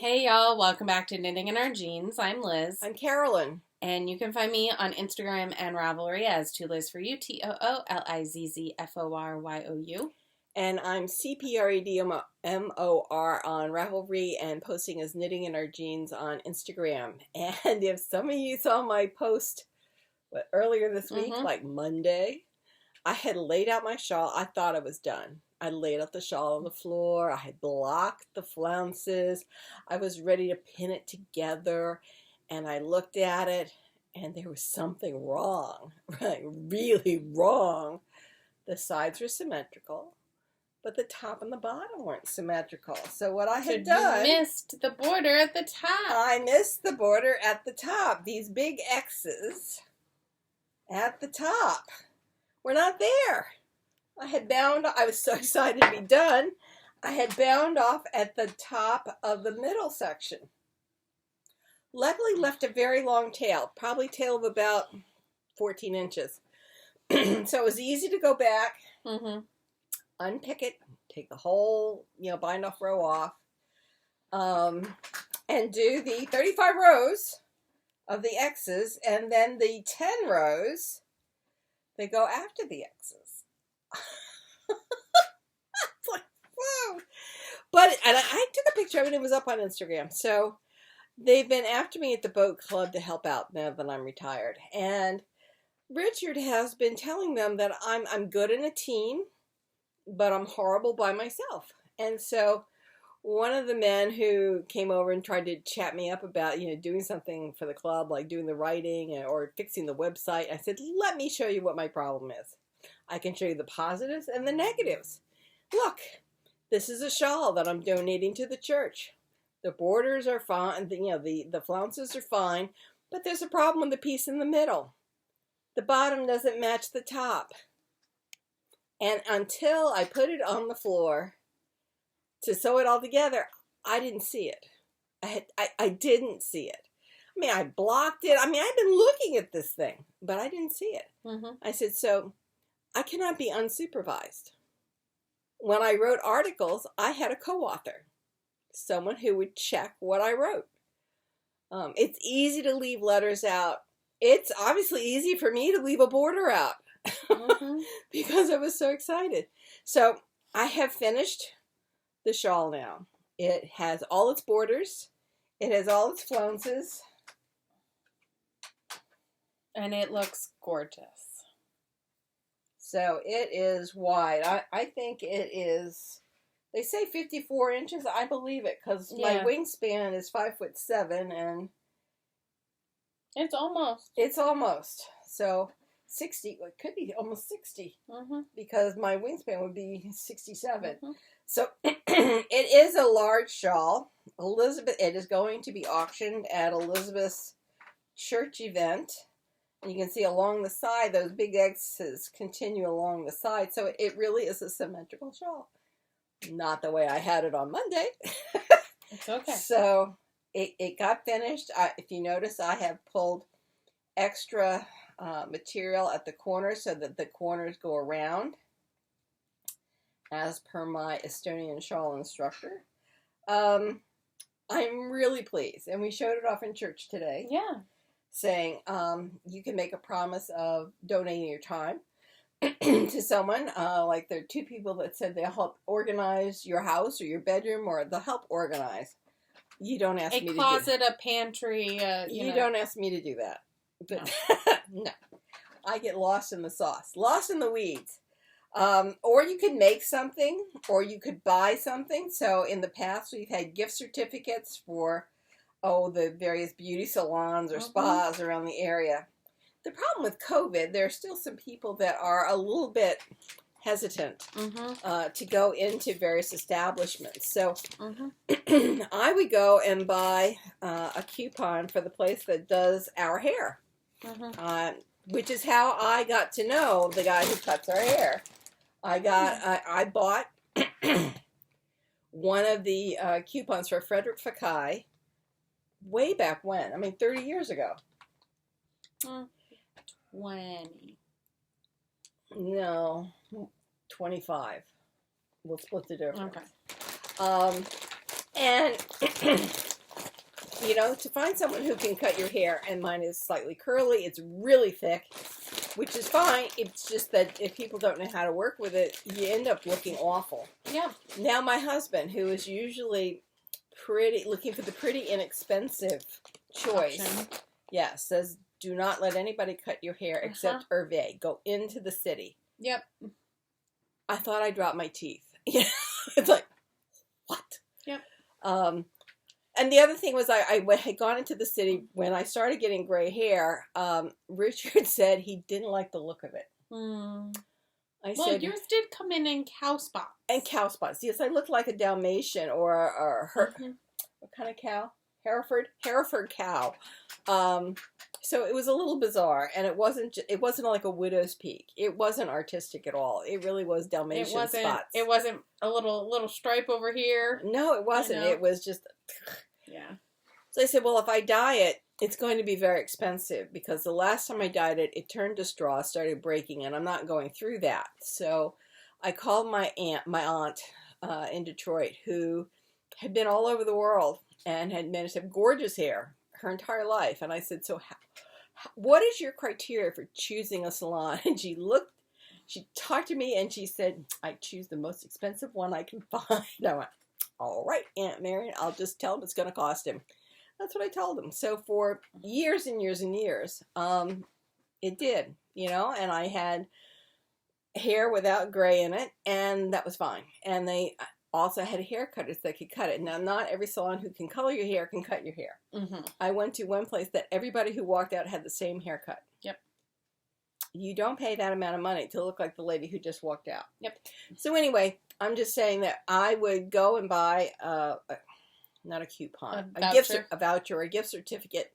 Hey y'all, welcome back to Knitting in Our Jeans. I'm Liz. I'm Carolyn. And you can find me on Instagram and Ravelry as TooLizForYou, TOOLIZZFORYOU. And I'm CPREDMOR on Ravelry and posting as Knitting in Our Jeans on Instagram. And if some of you saw my post earlier this week, like Monday, I had laid out my shawl. I thought I was done. I laid out the shawl on the floor. I had blocked the flounces. I was ready to pin it together. And I looked at it, and there was something wrong, right? Really wrong. The sides were symmetrical, but the top and the bottom weren't symmetrical. So what I had done... You missed the border at the top. I missed the border at the top. These big X's at the top were not there. I was so excited to be done. I had bound off at the top of the middle section. Luckily left a very long tail, probably tail of about 14 inches. So it was easy to go back, unpick it, take the whole, bind off row off, and do the 35 rows of the X's, and then the 10 rows that go after the X's. It's like, whoa. And I took a picture of it, and it was up on Instagram. So they've been after me at the boat club to help out now that I'm retired. And Richard has been telling them that I'm good in a team, but I'm horrible by myself. And so one of the men who came over and tried to chat me up about, doing something for the club, like doing the writing or fixing the website, I said, let me show you what my problem is. I can show you the positives and the negatives. Look, this is a shawl that I'm donating to the church. The borders are fine, the flounces are fine, but there's a problem with the piece in the middle. The bottom doesn't match the top. And until I put it on the floor to sew it all together, I didn't see it. I didn't see it. I mean, I blocked it. I mean, I've been looking at this thing, but I didn't see it. I said, so I cannot be unsupervised. When I wrote articles, I had a co-author, someone who would check what I wrote. It's easy to leave letters out. It's obviously easy for me to leave a border out because I was so excited. So I have finished the shawl now. It has all its borders. It has all its flounces. And it looks gorgeous. So it is wide. I think it is, they say 54 inches. I believe it because my wingspan is 5'7", and it's almost. So 60, it could be almost 60 because my wingspan would be 67. So it is a large shawl. It is going to be auctioned at Elizabeth's church event. You can see along the side, those big X's continue along the side. So it really is a symmetrical shawl. Not the way I had it on Monday. It's okay. So it got finished. If you notice, I have pulled extra material at the corners so that the corners go around, as per my Estonian shawl instructor. I'm really pleased. And we showed it off in church today. Yeah. Saying you can make a promise of donating your time to someone. Like there are two people that said they'll help organize your house or your bedroom, or they'll help organize. You don't ask me to do that. A closet, a pantry. You don't ask me to do that. But no. I get lost in the sauce, lost in the weeds. Or you could make something, or you could buy something. So in the past, we've had gift certificates for the various beauty salons or spas around the area. The problem with COVID, there are still some people that are a little bit hesitant to go into various establishments. So I would go and buy a coupon for the place that does our hair, which is how I got to know the guy who cuts our hair. I bought one of the coupons for Frederick Fekkai way back when. I mean, 30 years ago. 20. No, 25. We'll split the difference. Okay. And you know, to find someone who can cut your hair, and mine is slightly curly, it's really thick, which is fine. It's just that if people don't know how to work with it, you end up looking awful. Yeah. Now my husband, who is usually looking for the pretty inexpensive choice, says, do not let anybody cut your hair except Hervé. Go into the city. Yep. I thought I dropped my teeth. It's like, what? Yep. And the other thing was I had gone into the city when I started getting gray hair. Richard said he didn't like the look of it. I said, yours did come in cow spots. And cow spots. Yes, I looked like a Dalmatian or what kind of cow? Hereford cow. So it was a little bizarre, and it wasn't like a widow's peak. It wasn't artistic at all. It really was Dalmatian spots. It wasn't a little stripe over here. No, it wasn't. It was just. Yeah. So I said, well, if I dye it, it's going to be very expensive, because the last time I dyed it, it turned to straw, started breaking, and I'm not going through that. So I called my aunt in Detroit, who had been all over the world and had managed to have gorgeous hair her entire life. And I said, so what is your criteria for choosing a salon? And she talked to me, and she said, I choose the most expensive one I can find. I went, all right, Aunt Marion, I'll just tell him it's going to cost him. That's what I told him. So for years and years and years, it did, you know, and I had hair without gray in it, and that was fine. And they also had haircutters that could cut it. Now, not every salon who can color your hair can cut your hair. I went to one place that everybody who walked out had the same haircut. Yep. You don't pay that amount of money to look like the lady who just walked out. Yep. So anyway, I'm just saying that I would go and buy not a coupon, a voucher, a gift certificate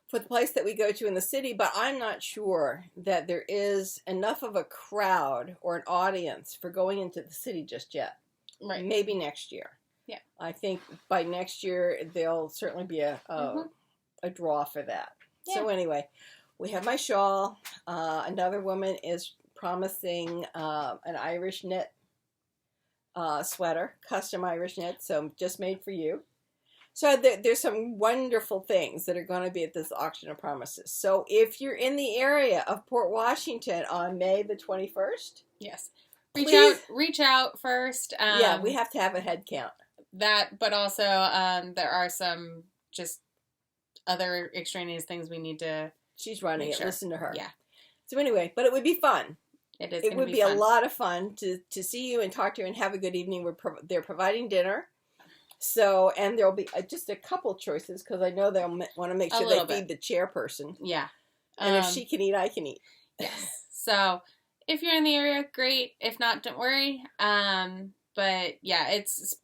for the place that we go to in the city, but I'm not sure that there is enough of a crowd or an audience for going into the city just yet. Right. Maybe next year. Yeah. I think by next year there'll certainly be a draw for that. Yeah. So anyway, we have my shawl. Another woman is promising an Irish knit sweater, custom Irish knit, so just made for you. So there's some wonderful things that are going to be at this auction of promises. So if you're in the area of Port Washington on May the 21st, yes, reach out first. Yeah, we have to have a head count. That, but also there are some just other extraneous things we need to. She's running it. Sure. Listen to her. Yeah. So anyway, but it would be fun. It would be a lot of fun to see you and talk to you and have a good evening. They're providing dinner. So, and there'll be just a couple choices, because I know they'll want to make sure they feed the chairperson. Yeah. And if she can eat, I can eat. Yes. So, if you're in the area, great. If not, don't worry. But yeah, it's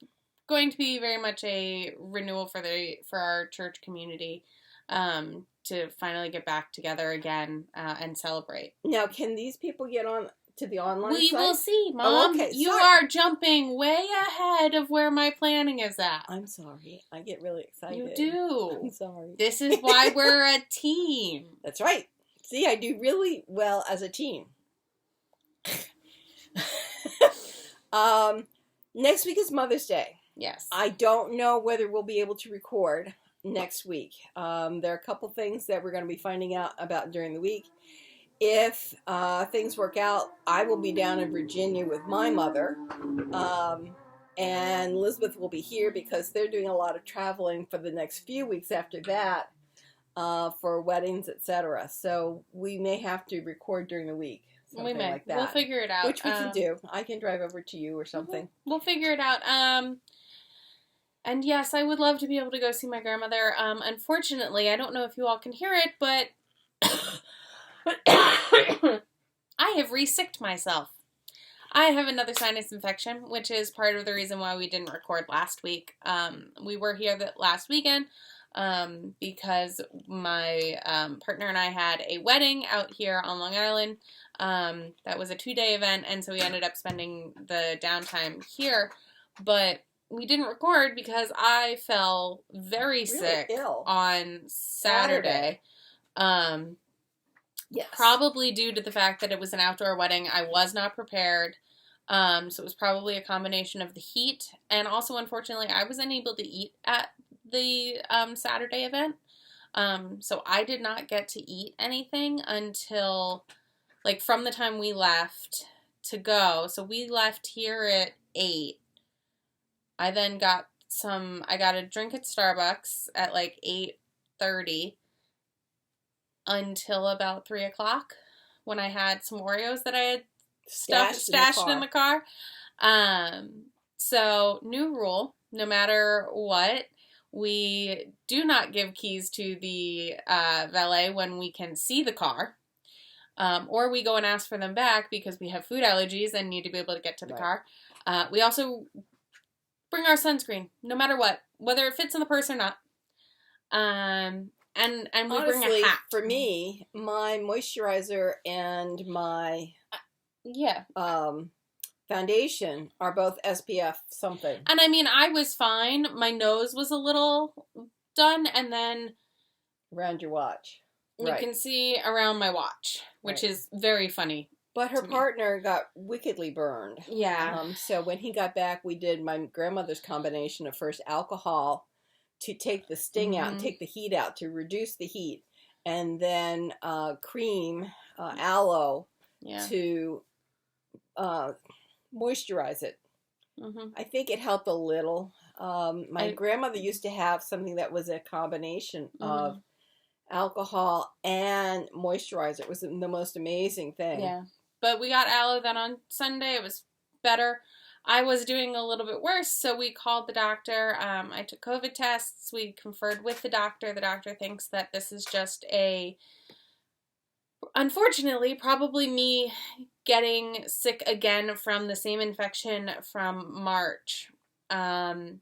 going to be very much a renewal for our church community, to finally get back together again, and celebrate. Now, can these people get on to the online site? We will see, Mom. Oh, okay. You are jumping way ahead of where my planning is at. I'm sorry. I get really excited. You do. I'm sorry. This is why we're a team. That's right. See, I do really well as a team. Next week is Mother's Day. Yes. I don't know whether we'll be able to record next week. There are a couple things that we're going to be finding out about during the week. If things work out, I will be down in Virginia with my mother, and Elizabeth will be here because they're doing a lot of traveling for the next few weeks after that, for weddings, etc. So we may have to record during the week. We may. Like that. We'll figure it out. Which we can do. I can drive over to you or something. We'll figure it out. And yes, I would love to be able to go see my grandmother. Unfortunately, I don't know if you all can hear it, but I have re-sicked myself. I have another sinus infection, which is part of the reason why we didn't record last week. We were here last weekend because my partner and I had a wedding out here on Long Island. That was a 2-day event, and so we ended up spending the downtime here. But we didn't record because I fell very sick on Saturday. Yes. Probably due to the fact that it was an outdoor wedding. I was not prepared. So it was probably a combination of the heat. And also, unfortunately, I was unable to eat at the Saturday event. So I did not get to eat anything until, like, from the time we left to go. So we left here at 8. I then got a drink at Starbucks at like 8:30 until about 3 o'clock when I had some Oreos that I had stashed in the car. So new rule, no matter what, we do not give keys to the valet when we can see the car. Or we go and ask for them back because we have food allergies and need to be able to get to the car. We also bring our sunscreen, no matter what, whether it fits in the purse or not. And we honestly, bring a hat. For me, my moisturizer and my foundation are both SPF something. And I mean, I was fine. My nose was a little done, and then around your watch. You can see around my watch, which is very funny. But her partner got wickedly burned. Yeah. So when he got back, we did my grandmother's combination of first alcohol to take the sting out and take the heat out, to reduce the heat. And then cream, aloe, to moisturize it. I think it helped a little. My grandmother used to have something that was a combination of alcohol and moisturizer. It was the most amazing thing. Yeah. But we got aloe then on Sunday. It was better. I was doing a little bit worse, so we called the doctor. I took COVID tests. We conferred with the doctor. The doctor thinks that this is just unfortunately, probably me getting sick again from the same infection from March. I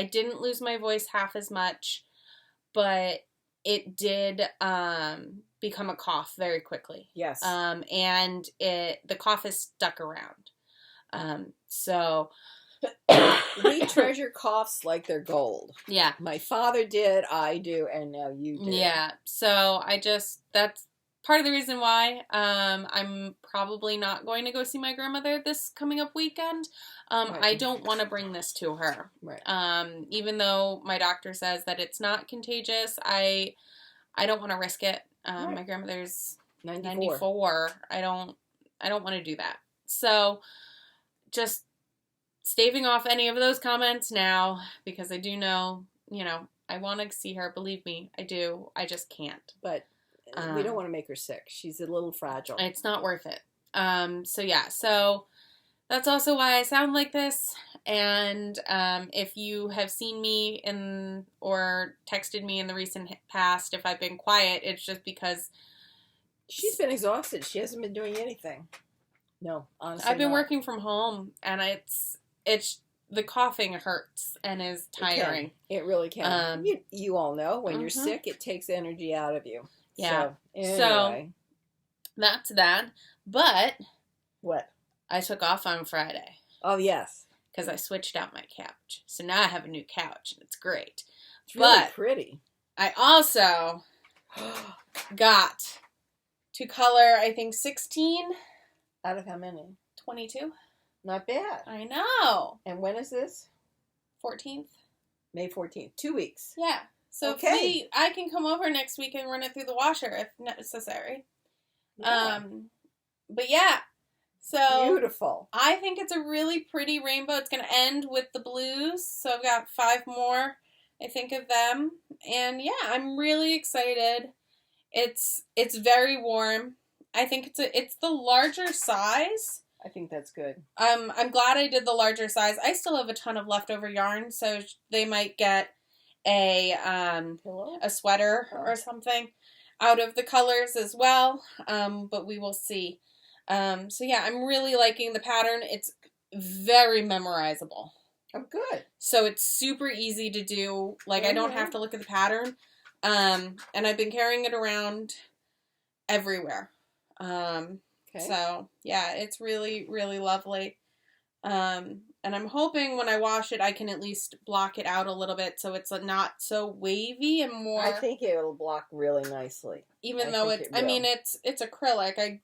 didn't lose my voice half as much, but it did become a cough very quickly. Yes. And the cough is stuck around. So we treasure coughs like they're gold. Yeah. My father did, I do, and now you do. Yeah. So that's part of the reason why I'm probably not going to go see my grandmother this coming up weekend. I don't want to bring this to her. Right. Even though my doctor says that it's not contagious, I don't want to risk it. My grandmother's 94. I don't want to do that. So just staving off any of those comments now, because I do know, I want to see her. Believe me, I do. I just can't. But we don't want to make her sick. She's a little fragile. It's not worth it. So that's also why I sound like this. And if you have seen me or texted me in the recent past, if I've been quiet, it's just because she's been exhausted. She hasn't been doing anything. No, honestly, I've been working from home, and it's the coughing hurts and is tiring. It really can. You all know when you're sick, it takes energy out of you. Yeah. So that's that. But what? I took off on Friday. Oh yes, because I switched out my couch. So now I have a new couch, and it's great. It's really pretty. I also got to color, I think, 16. Out of how many? 22. Not bad. I know. And when is this? 14th. May 14th. 2 weeks. Yeah. So I can come over next week and run it through the washer if necessary. Yeah. But yeah. So beautiful. I think it's a really pretty rainbow. It's going to end with the blues. So I've got 5 more, I think, of them. And yeah, I'm really excited. It's very warm. I think it's the larger size. I think that's good. I'm glad I did the larger size. I still have a ton of leftover yarn, so they might get a sweater or something out of the colors as well. But we will see. So yeah, I'm really liking the pattern. It's very memorizable. Oh, good. So it's super easy to do. Like, I don't have to look at the pattern. And I've been carrying it around everywhere. So yeah, it's really, really lovely. And I'm hoping when I wash it, I can at least block it out a little bit so it's not so wavy and more. I think it'll block really nicely. Even though it's acrylic. I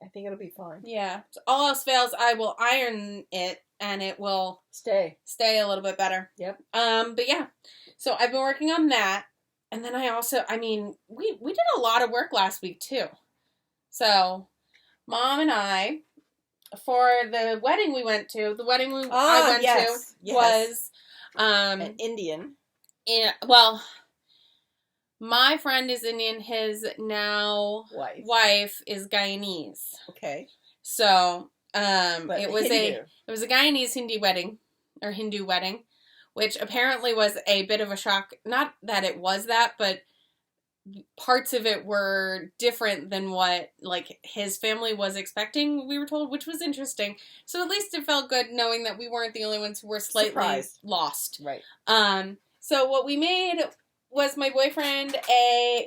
think it'll be fine. Yeah. So all else fails, I will iron it and it will stay a little bit better. Yep. But yeah. So I've been working on that. And then we did a lot of work last week too. So Mom and I, for the wedding we went to, I went to was an Indian. Well, my friend is Indian. His now wife is Guyanese. Okay. So it was a Guyanese Hindu wedding, which apparently was a bit of a shock. Not that it was that, but parts of it were different than what his family was expecting, we were told, which was interesting. So at least it felt good knowing that we weren't the only ones who were slightly lost. Right. So what we made was my boyfriend a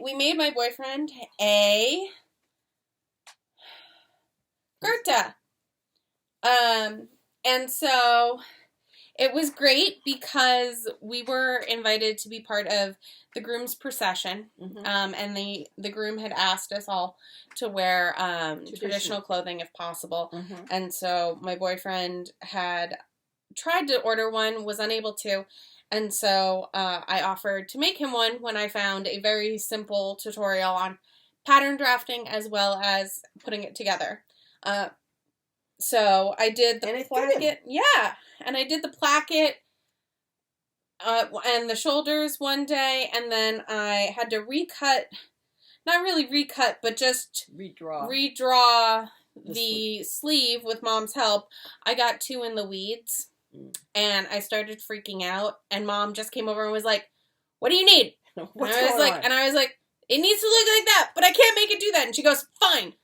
kurta. And so it was great because we were invited to be part of the groom's procession. Mm-hmm. And the groom had asked us all to wear traditional clothing if possible. Mm-hmm. And so my boyfriend had tried to order one, was unable to. And so I offered to make him one when I found a very simple tutorial on pattern drafting as well as putting it together. So I did the placket. Yeah. And I did the placket and the shoulders one day. And then I had to not really recut, but just redraw the sleeve with Mom's help. I got 2 in the weeds. And I started freaking out, and Mom just came over and was like, "What do you need?" And I was like, "It needs to look like that, but I can't make it do that." And she goes, "Fine.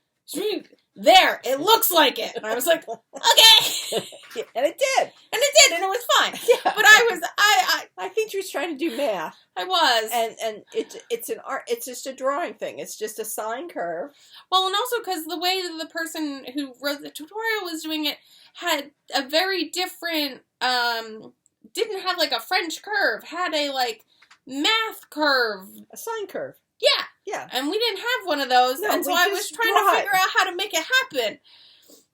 There, it looks like it." And I was like, "Okay." And it did. And it was fine. Yeah. But I think she was trying to do math. I was. And it's an art, it's just a drawing thing. It's just a sine curve. Well, and also because the way that the person who wrote the tutorial was doing it had a very different, didn't have a French curve, had a math curve. A sine curve. Yeah. Yeah. And we didn't have one of those, and so I was trying to figure out how to make it happen.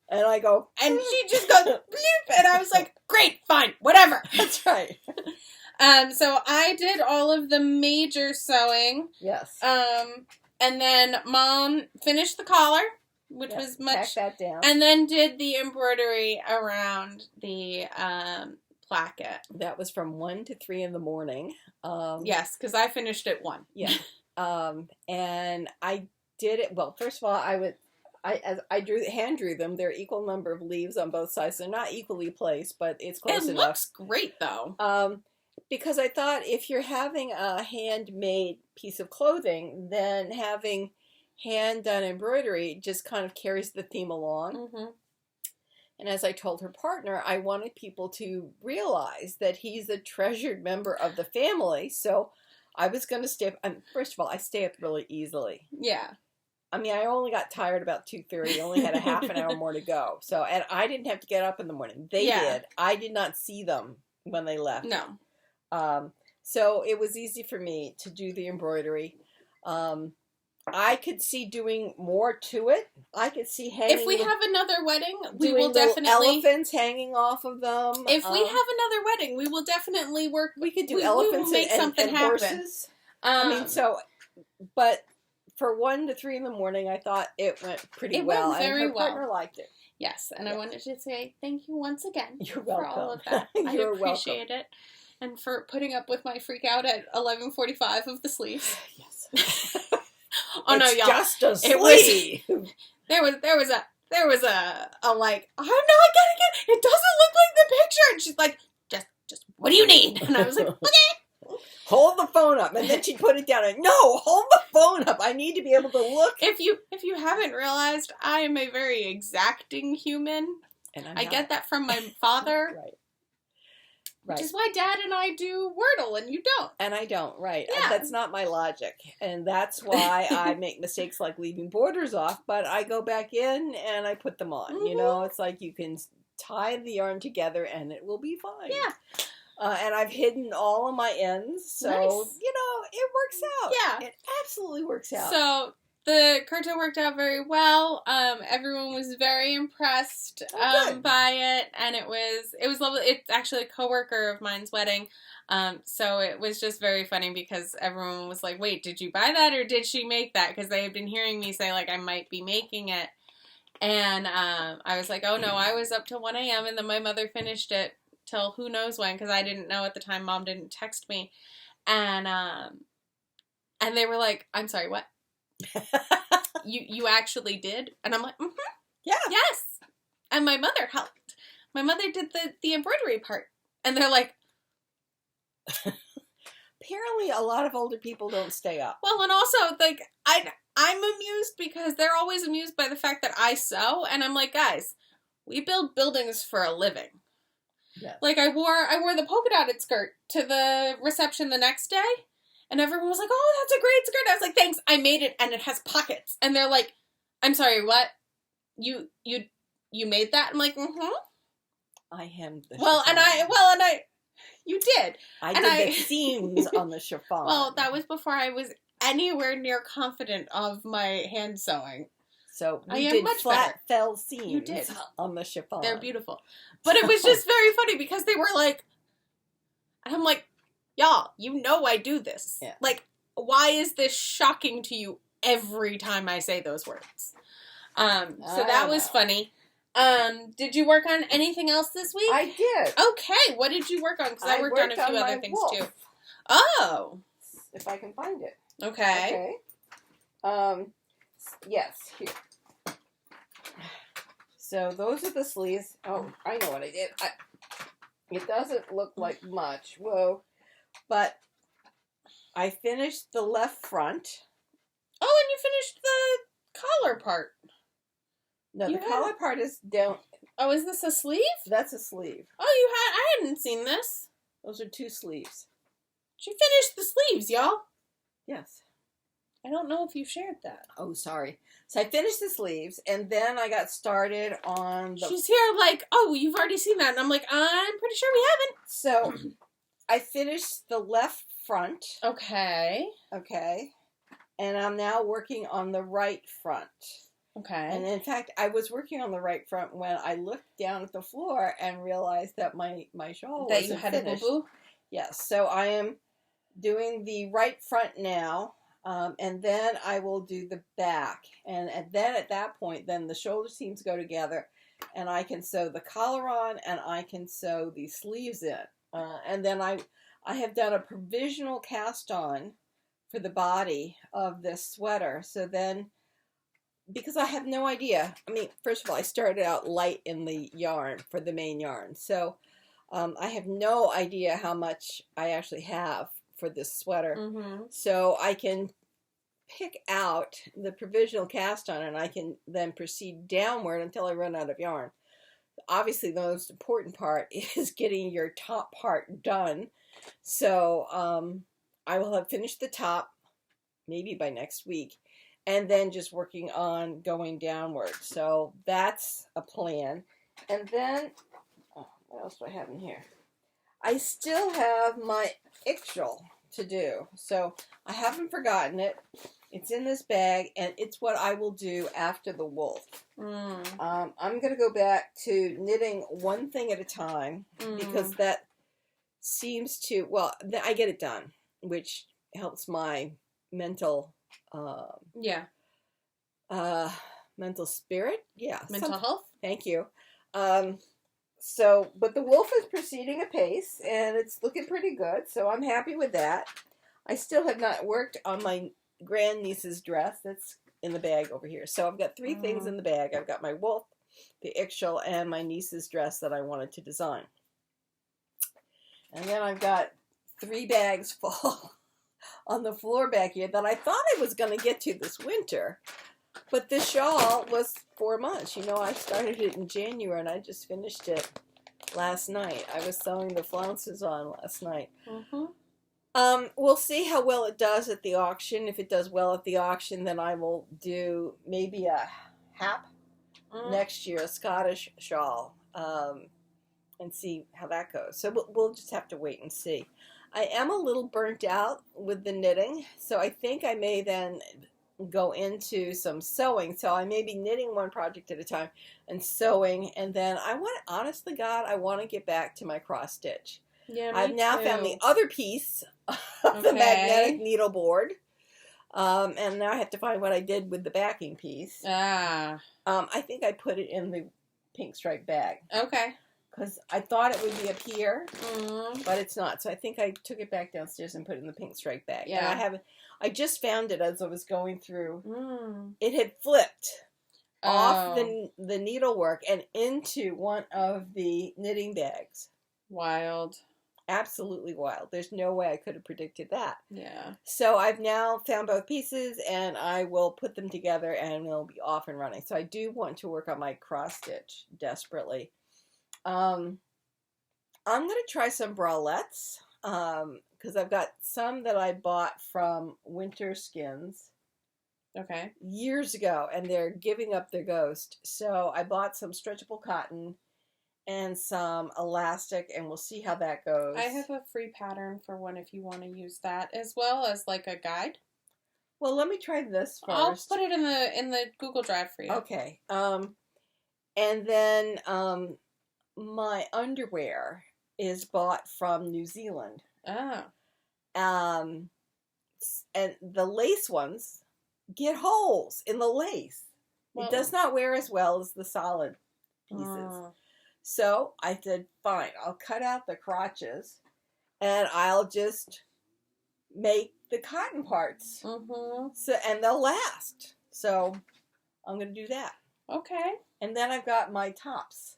And I go... And she just goes, bloop, and I was like, great, fine, whatever. That's right. So I did all of the major sewing. Yes. And then Mom finished the collar, which was much... Pack that down. And then did the embroidery around the placket. That was from 1 to 3 in the morning. Yes, because I finished at 1. Yeah. And I did it, well, first of all, I hand drew them. They're equal number of leaves on both sides. They're not equally placed, but it's close enough. It looks great, though. Because I thought if you're having a handmade piece of clothing, then having hand-done embroidery just kind of carries the theme along. Mm-hmm. And as I told her partner, I wanted people to realize that he's a treasured member of the family, so I was going to stay up. First of all, I stay up really easily. Yeah. I mean, I only got tired about 2:30. I only had a half an hour more to go. So, and I didn't have to get up in the morning. They did. I did not see them when they left. No. So it was easy for me to do the embroidery. I could see doing more to it. I could see hanging. If we have another wedding, we will definitely elephants hanging off of them. If we have another wedding, we will definitely work. We could do elephants and horses. I mean, so, but for 1 to 3 in the morning, I thought it went pretty well. Went very and her partner liked it. Yes, and I wanted to say thank you once again. You're welcome. For all of that. I appreciate it. And for putting up with my freak out at 11:45 of the sleeves. Yes. Oh no, y'all! Just a sleeve. There was a like, oh no, I gotta get. It doesn't look like the picture, and she's like, just what do you need? And I was like, okay. Hold the phone up, and then she'd put it down. And no, hold the phone up. I need to be able to look. If you haven't realized, I am a very exacting human. And I get that from my father. Right. Which is why Dad and I do Wordle and you don't. And I don't, right. Yeah. That's not my logic. And that's why I make mistakes like leaving borders off, but I go back in and I put them on. Mm-hmm. You know, it's like you can tie the yarn together and it will be fine. Yeah. And I've hidden all of my ends, so, nice. You know, it works out. Yeah. It absolutely works out. So, The curtain worked out very well. Everyone was very impressed by it, and it was lovely. It's actually a coworker of mine's wedding, so it was just very funny because everyone was like, "Wait, did you buy that or did she make that?" Because they had been hearing me say like I might be making it, and I was like, "Oh no, I was up till 1 a.m. and then my mother finished it till who knows when because I didn't know at the time. Mom didn't text me, and they were like, "I'm sorry, what?" You actually did? And I'm like, Yeah. Yes. And my mother helped. My mother did the embroidery part. And they're like, apparently a lot of older people don't stay up. well, and also, like, I'm amused because they're always amused by the fact that I sew. And I'm like, guys, we build buildings for a living. Yes. Like, I wore the polka dotted skirt to the reception the next day. And everyone was like, oh, that's a great skirt. I was like, thanks, I made it, and it has pockets. And they're like, I'm sorry, what? You made that? I'm like, mm-hmm. I hemmed the chiffon. You did. I did the seams on the chiffon. Well, that was before I was anywhere near confident of my hand sewing. So we did flat fell seams you did. On the chiffon. They're beautiful. But it was just very funny because they were like, and I'm like, y'all, you know I do this. Yeah. Like, why is this shocking to you every time I say those words? So that was funny. Did you work on anything else this week? I did. Okay, what did you work on? Because I worked on a few other things Woolf. too. Oh. If I can find it. Okay. Yes, here. So those are the sleeves. Oh, I know what I did. It doesn't look like much. Whoa. But I finished the left front. Oh, and you finished the collar part. No, the collar part is down. Oh, is this a sleeve? That's a sleeve. Oh, I hadn't seen this. Those are 2 sleeves. She finished the sleeves, y'all. Yes. I don't know if you shared that. Oh, sorry. So I finished the sleeves, and then I got started on the... She's here like, oh, you've already seen that. And I'm like, I'm pretty sure we haven't. So I finished the left front. Okay. Okay. And I'm now working on the right front. Okay. And in fact, I was working on the right front when I looked down at the floor and realized that my shawl wasn't you had finished. A boo-boo? Yes. So I am doing the right front now, and then I will do the back. And then at that point, then the shoulder seams go together, and I can sew the collar on, and I can sew the sleeves in. And then I have done a provisional cast on for the body of this sweater. So then, because I have no idea. I mean, first of all, I started out light in the yarn for the main yarn. So I have no idea how much I actually have for this sweater. Mm-hmm. So I can pick out the provisional cast on and I can then proceed downward until I run out of yarn. Obviously, the most important part is getting your top part done. So I will have finished the top maybe by next week. And then just working on going downward. So that's a plan. And then, what else do I have in here? I still have my Ixchel to do. So I haven't forgotten it. It's in this bag, and it's what I will do after the Woolf. I'm going to go back to knitting one thing at a time, because that seems to, well, I get it done, which helps my mental mental spirit, mental health. Thank you. So, but the Woolf is proceeding apace, and it's looking pretty good. So I'm happy with that. I still have not worked on my grandniece's dress. That's in the bag over here. So I've got 3 things in the bag. I've got my Woolf, the Ixchel, and my niece's dress that I wanted to design. And then I've got 3 bags full on the floor back here that I thought I was going to get to this winter. But this shawl was 4 months. You know, I started it in January and I just finished it last night. I was sewing the flounces on last night. We'll see how well it does at the auction. If it does well at the auction, then I will do maybe a hap next year, a Scottish shawl, and see how that goes. So we'll just have to wait and see. I am a little burnt out with the knitting, so I think I may then go into some sewing. So I may be knitting one project at a time and sewing. And then honestly, God, I want to get back to my cross stitch. Yeah, me I've now too. found the other piece of the magnetic needle board. And now I have to find what I did with the backing piece. Ah. I think I put it in the pink stripe bag. Okay. Because I thought it would be up here, but it's not. So I think I took it back downstairs and put it in the pink stripe bag. Yeah. And I just found it as I was going through. It had flipped off the needlework and into one of the knitting bags. Wild. Absolutely wild. There's no way I could have predicted that. Yeah. So I've now found both pieces, and I will put them together, and they'll be off and running. So I do want to work on my cross stitch desperately. I'm going to try some bralettes, because I've got some that I bought from Winter Skins. Okay. Years ago, and they're giving up their ghost. So I bought some stretchable cotton and some elastic, and we'll see how that goes. I have a free pattern for one if you want to use that, as well as like a guide. Well, let me try this first. I'll put it in the Google Drive for you. Okay. And then my underwear is bought from New Zealand. Oh. And the lace ones get holes in the lace. Well, it does not wear as well as the solid pieces. So I said, fine, I'll cut out the crotches and I'll just make the cotton parts. So, and they'll last. So I'm going to do that. Okay. And then I've got my tops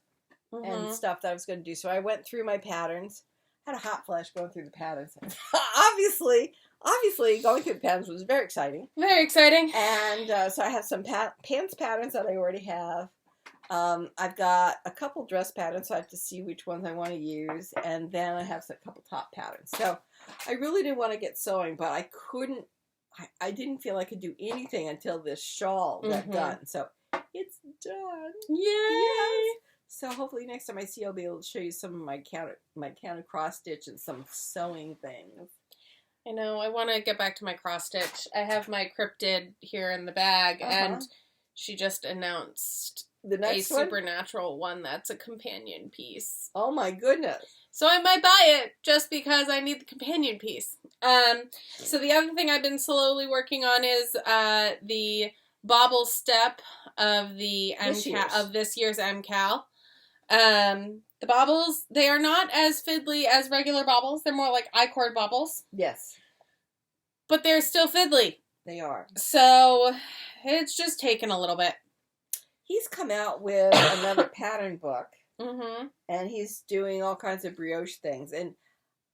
and stuff that I was going to do. So I went through my patterns. Had a hot flash going through the patterns. Obviously, going through the patterns was very exciting. Very exciting. And so I have some pants patterns that I already have. I've got a couple dress patterns, so I have to see which ones I want to use. And then I have a couple top patterns. So I really didn't want to get sewing, but I couldn't. I didn't feel I could do anything until this shawl got done. So it's done. Yay! Yes. So hopefully next time I see you, I'll be able to show you some of my counter cross stitch and some sewing things. I know. I want to get back to my cross stitch. I have my cryptid here in the bag, and she just announced the next one? Supernatural one that's a companion piece. Oh my goodness. So I might buy it just because I need the companion piece. So the other thing I've been slowly working on is the bobble step of the this year's MCal. The bobbles, they are not as fiddly as regular bobbles. They're more like I-cord bobbles. Yes. But they're still fiddly. They are. So it's just taken a little bit. He's come out with another pattern book. And he's doing all kinds of brioche things. And,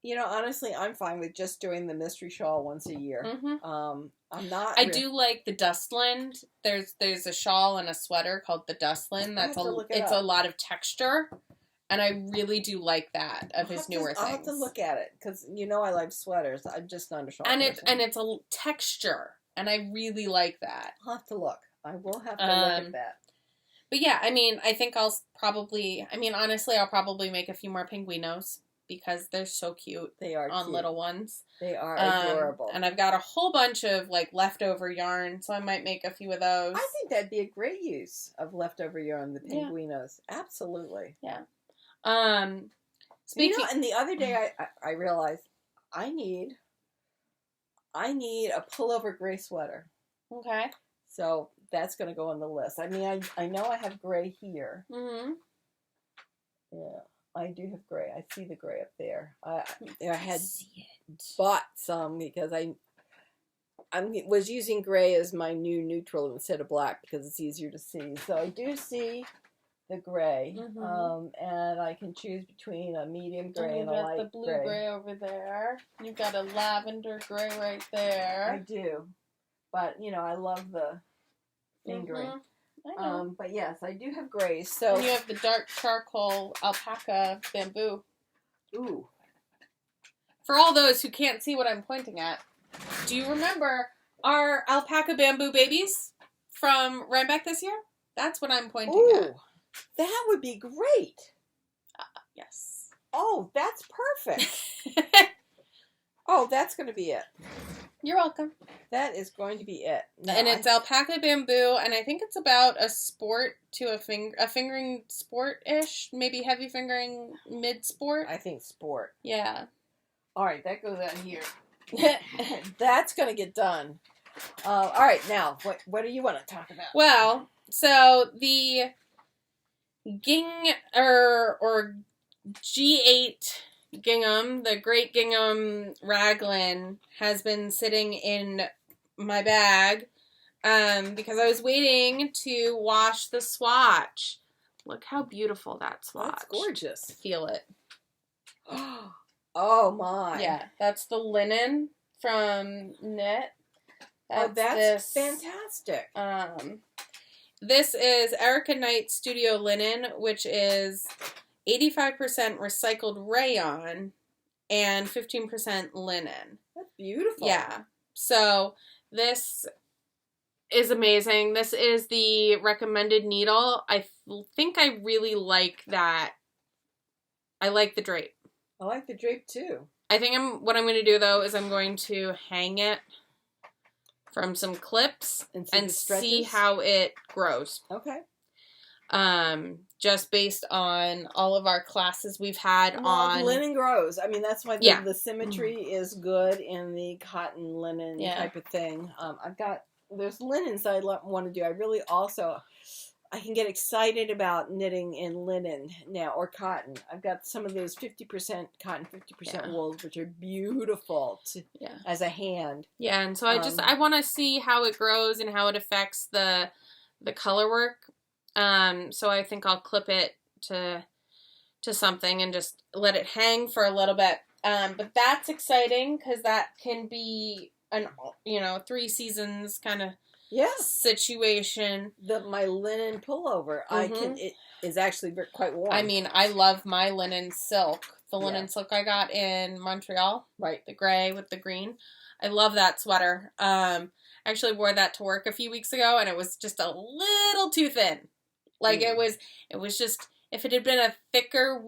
you know, honestly, I'm fine with just doing the mystery shawl once a year. I'm not. I do like the Dustland. There's a shawl and a sweater called the Dustland. It's a lot of texture. And I really do like that of his newer things. I'll have to look at it because you know I like sweaters. I'm just not a shawl person. And it's a texture, and I really like that. I'll have to look. I will have to look at that. But yeah, I mean, I think honestly, I'll probably make a few more pinguinos because they're so cute. They are on cute. Little ones. They are adorable. And I've got a whole bunch of like leftover yarn, so I might make a few of those. I think that'd be a great use of leftover yarn, the pinguinos. Yeah. Absolutely. Yeah. Speaking, and the other day I realized I need a pullover gray sweater. Okay. So that's going to go on the list. I mean, I know I have gray here. Yeah, I do have gray. I see the gray up there. I had bought some because I was using gray as my new neutral instead of black because it's easier to see. So I do see the gray, and I can choose between a medium gray and a light gray. You've got the blue gray over there. You've got a lavender gray right there. I do, but you know I love the fingering. I know. But yes, I do have grays. So and you have the dark charcoal alpaca bamboo. Ooh. For all those who can't see what I'm pointing at, do you remember our alpaca bamboo babies from Rhinebeck this year? That's what I'm pointing at. That would be great. Yes. Oh, that's perfect. Oh, that's going to be it. You're welcome. That is going to be it. No, and it's alpaca bamboo, and I think it's about a sport to a fingering sport-ish, maybe heavy fingering mid-sport. I think sport. Yeah. All right, that goes out here. That's going to get done. All right, now, what do you want to talk about? Well, so the or G8 Gingham, the Great Gingham Raglan, has been sitting in my bag because I was waiting to wash the swatch. Look how beautiful that swatch. That's gorgeous. Feel it. Oh, my. Yeah, that's the linen from Knit. That's fantastic. This is Erica Knight Studio Linen, which is 85% recycled rayon and 15% linen. That's beautiful. Yeah. So this is amazing. This is the recommended needle. I think I really like that. I like the drape. I like the drape too. I think what I'm going to do though is I'm going to hang it from some clips and see how it grows. Okay. Just based on all of our classes we've had on linen grows. I mean, that's why the symmetry is good in the cotton linen type of thing. There's linens I want to do. I really also, I can get excited about knitting in linen now, or cotton. I've got some of those 50% cotton, 50% wool, which are beautiful as a hand. Yeah, and so I want to see how it grows and how it affects the color work. So I think I'll clip it to something and just let it hang for a little bit. But that's exciting because that can be an 3 seasons kind of situation. My linen pullover, it is actually quite warm. I mean, I love my linen silk. The linen silk I got in Montreal, right? The gray with the green. I love that sweater. I actually wore that to work a few weeks ago, and it was just a little too thin. Like it was just, if it had been a thicker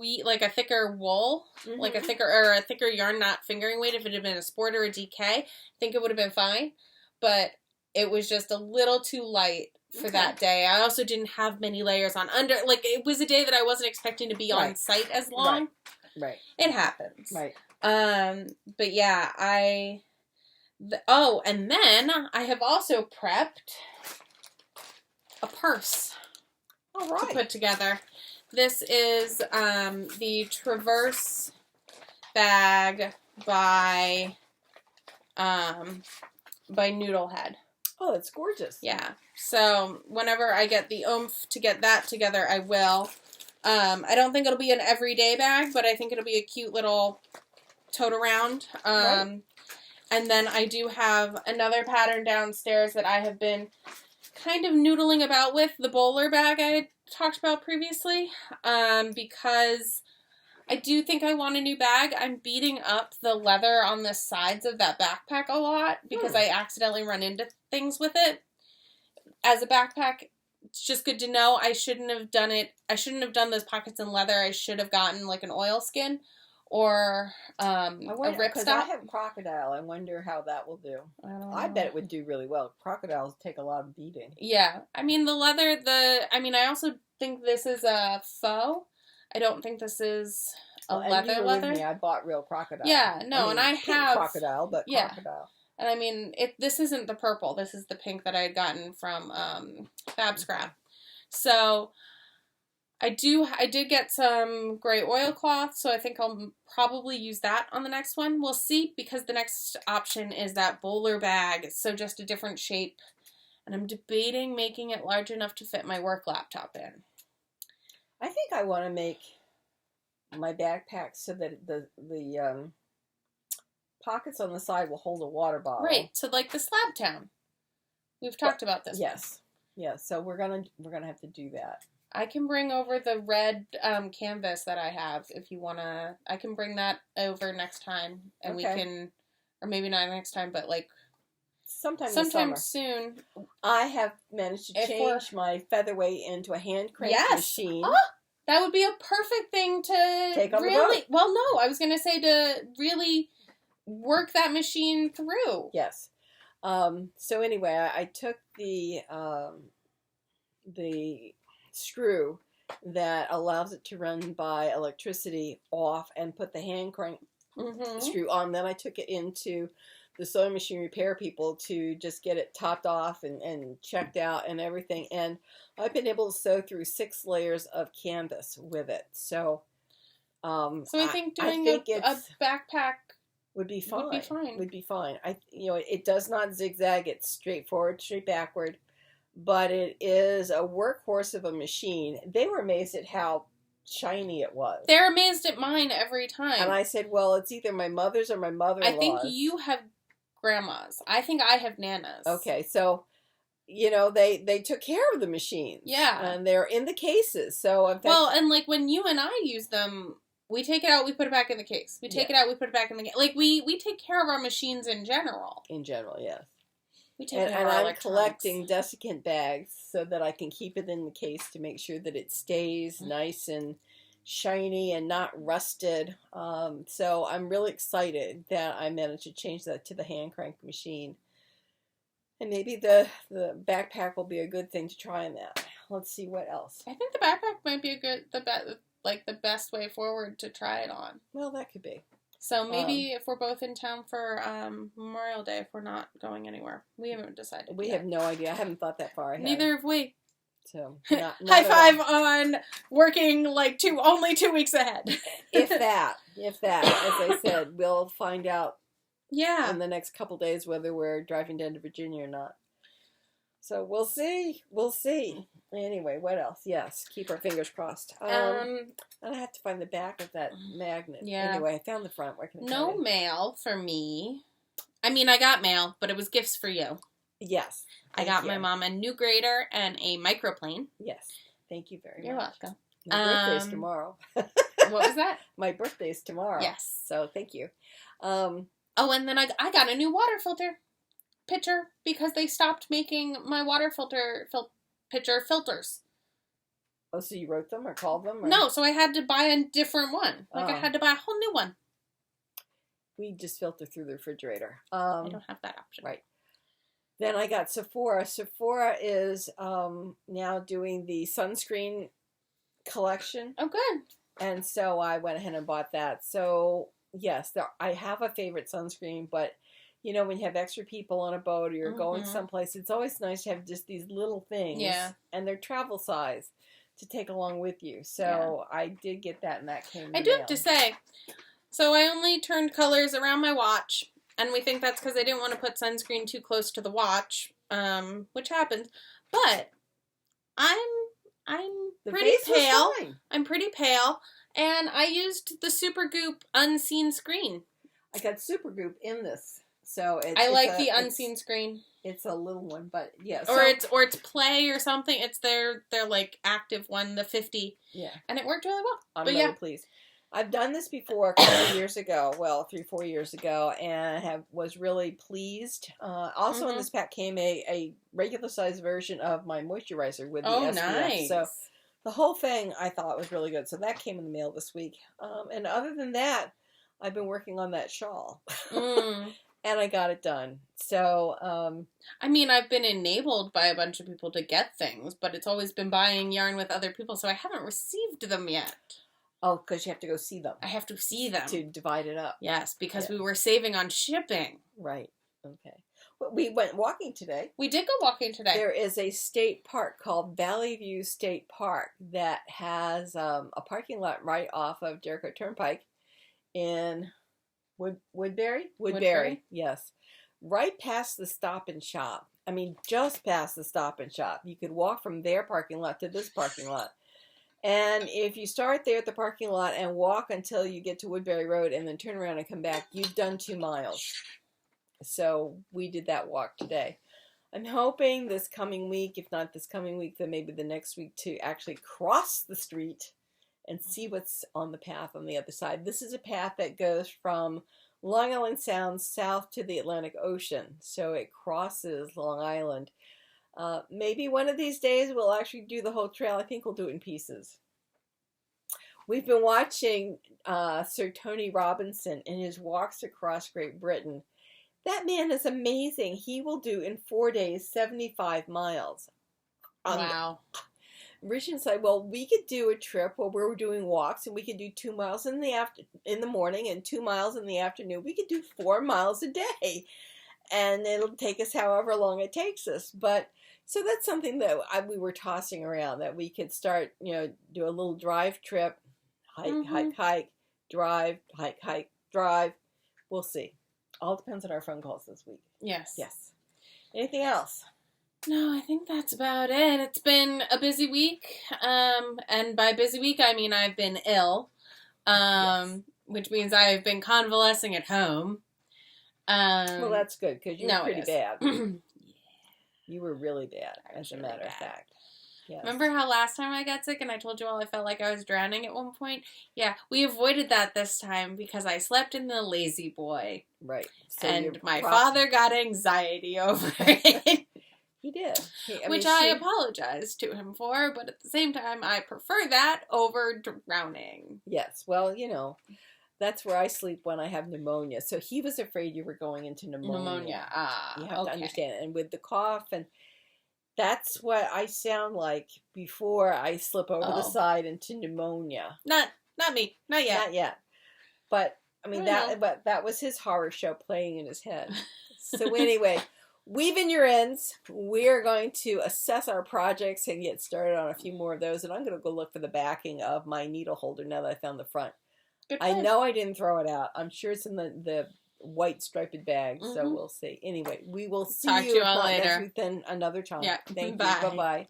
thicker wool, like a thicker yarn, not fingering weight, if it had been a sport or a DK, I think it would have been fine. But it was just a little too light for that day. I also didn't have many layers on under. Like, it was a day that I wasn't expecting to be on site as long. Right. It happens. Right. But yeah, and then I have also prepped a purse. All right. To put together. This is the Traverse bag by Noodlehead. Oh, it's gorgeous. Yeah. So whenever I get the oomph to get that together, I will. I don't think it'll be an everyday bag, but I think it'll be a cute little tote around. Right. And then I do have another pattern downstairs that I have been kind of noodling about with, the bowler bag I had talked about previously, because I do think I want a new bag. I'm beating up the leather on the sides of that backpack a lot because I accidentally run into things with it. As a backpack, it's just good to know. I shouldn't have done it. I shouldn't have done those pockets in leather. I should have gotten like an oilskin or a ripstop. Because I have crocodile. I wonder how that will do. I don't know. I bet it would do really well. Crocodiles take a lot of beating. Yeah. I mean, the leather, I also think this is a faux. I don't think this is a leather. With me, I bought real crocodile. Yeah, no, and I have crocodile, but crocodile. And I mean, this isn't the purple. This is the pink that I had gotten from Fab Scrap. So I did get some gray oilcloth, so I think I'll probably use that on the next one. We'll see, because the next option is that bowler bag. So just a different shape. And I'm debating making it large enough to fit my work laptop in. I think I want to make my backpack so that the pockets on the side will hold a water bottle. Right, so like the Slab Town. We've talked about this. Yes. Yeah, so we're gonna have to do that. I can bring over the red canvas that I have if you wanna. I can bring that over next time, and we can, or maybe not next time, but like sometime soon. I have managed to change my featherweight into a hand crank machine. Oh, that would be a perfect thing to take on really. Well, no, I was gonna say to really work that machine through. Yes. So anyway, I took the screw that allows it to run by electricity off and put the hand crank screw on. Then I took it into the sewing machine repair people to just get it topped off and checked out and everything. And I've been able to sew through 6 layers of canvas with it. So, I think doing a backpack would be fine. Would be fine. It does not zigzag. It's straightforward, straight backward. But it is a workhorse of a machine. They were amazed at how shiny it was. They're amazed at mine every time. And I said, well, it's either my mother's or my mother-in-law's. I think you have grandmas. I think I have nanas. Okay, so, they took care of the machines. Yeah. And they're in the cases. So, in fact, well, and like when you and I use them, we take it out, we put it back in the case. We take it out, we put it back in the case. Like, we take care of our machines in general. In general, yes. We take care of our our I'm collecting desiccant bags so that I can keep it in the case to make sure that it stays nice and shiny and not rusted. So I'm really excited that I managed to change that to the hand crank machine. And maybe the backpack will be a good thing to try in that. Let's see what else. I think the backpack might be the best way forward to try it on. Well, that could be. So maybe if we're both in town for Memorial Day, if we're not going anywhere. We haven't decided. We have no idea. I haven't thought that far ahead. Neither have we. So not high five on working like only 2 weeks ahead. if that, as I said, we'll find out. Yeah. In the next couple days whether we're driving down to Virginia or not. So we'll see. Anyway, what else? Yes, keep our fingers crossed. And I have to find the back of that magnet. Yeah. Anyway, I found the front. Where can I No mail for me. I mean, I got mail, but it was gifts for you. Yes. I got my mom a new grater and a microplane. Yes. Thank you very much. You're welcome. My birthday's tomorrow. What was that? My birthday's tomorrow. Yes. So thank you. And then I got a new water filter pitcher because they stopped making my water filter pitcher filters. Oh, so you wrote them or called them? Or? No, so I had to buy a different one. I had to buy a whole new one. We just filter through the refrigerator. I don't have that option. Right. Then I got Sephora. Sephora is now doing the sunscreen collection. Oh, good. And so I went ahead and bought that. So, yes, I have a favorite sunscreen, but, when you have extra people on a boat or you're going someplace, it's always nice to have just these little things. Yeah. And they're travel size to take along with you. So I did get that, and that came in I do have to say, so I only turned colors around my watch, and we think that's because I didn't want to put sunscreen too close to the watch, which happens. But I'm pretty pale. I'm pretty pale, and I used the Supergoop Unseen Screen. I got Supergoop in this, so I like the Unseen Screen. It's a little one, but yeah. Or it's Play or something. It's their like active one, the 50. Yeah, and it worked really well. I'm really pleased. I've done this before a couple of years ago, 3-4 years ago, and was really pleased. Also in this pack came a regular size version of my moisturizer with the SPF. Nice. So the whole thing I thought was really good. So that came in the mail this week. And other than that, I've been working on that shawl. And I got it done. So, I mean, I've been enabled by a bunch of people to get things, but it's always been buying yarn with other people, so I haven't received them yet. Oh, because you have to go see them. I have to see them. To divide it up. Yes, because we were saving on shipping. Right. Okay. Well, we went walking today. We did go walking today. There is a state park called Valley View State Park that has a parking lot right off of Jericho Turnpike in Woodbury? Woodbury, yes. Right past the Stop and Shop. I mean, just past the Stop and Shop. You could walk from their parking lot to this parking lot. And if you start there at the parking lot and walk until you get to Woodbury Road and then turn around and come back, you've done 2 miles. So we did that walk today. I'm hoping this coming week, if not this coming week, then maybe the next week, to actually cross the street and see what's on the path on the other side. This is a path that goes from Long Island Sound south to the Atlantic Ocean. So it crosses Long Island. Maybe one of these days we'll actually do the whole trail. I think we'll do it in pieces. We've been watching Sir Tony Robinson in his walks across Great Britain. That man is amazing. He will do in 4 days 75 miles. Wow. Richard said, well, we could do a trip where we're doing walks, and we could do 2 miles in the morning and 2 miles in the afternoon. We could do 4 miles a day, and it'll take us however long it takes us. But so that's something that we were tossing around, that we could start, do a little drive trip, hike, drive, hike, drive. We'll see. All depends on our phone calls this week. Yes. Yes. Anything else? No, I think that's about it. It's been a busy week. And by busy week, I mean I've been ill. Yes. Which means I've been convalescing at home. Well, that's good, because you were pretty bad. Yeah. You were really bad, as a matter of fact. Yes. Remember how last time I got sick and I told you all I felt like I was drowning at one point? Yeah, we avoided that this time because I slept in the lazy boy. Right. So and my father got anxiety over it. He did. I apologized to him for, but at the same time, I prefer that over drowning. Yes. Well, that's where I sleep when I have pneumonia. So he was afraid you were going into pneumonia. You have to understand it. And with the cough, and that's what I sound like before I slip over the side into pneumonia. Not me. Not yet. Not yet. But that was his horror show playing in his head. So anyway, weave in your ends. We're going to assess our projects and get started on a few more of those. And I'm going to go look for the backing of my needle holder now that I found the front. I know I didn't throw it out. I'm sure it's in the white striped bag. Mm-hmm. So we'll see. Anyway, we will see you all later. Next week, then another time. Yeah. Thank Bye. you. Bye-bye.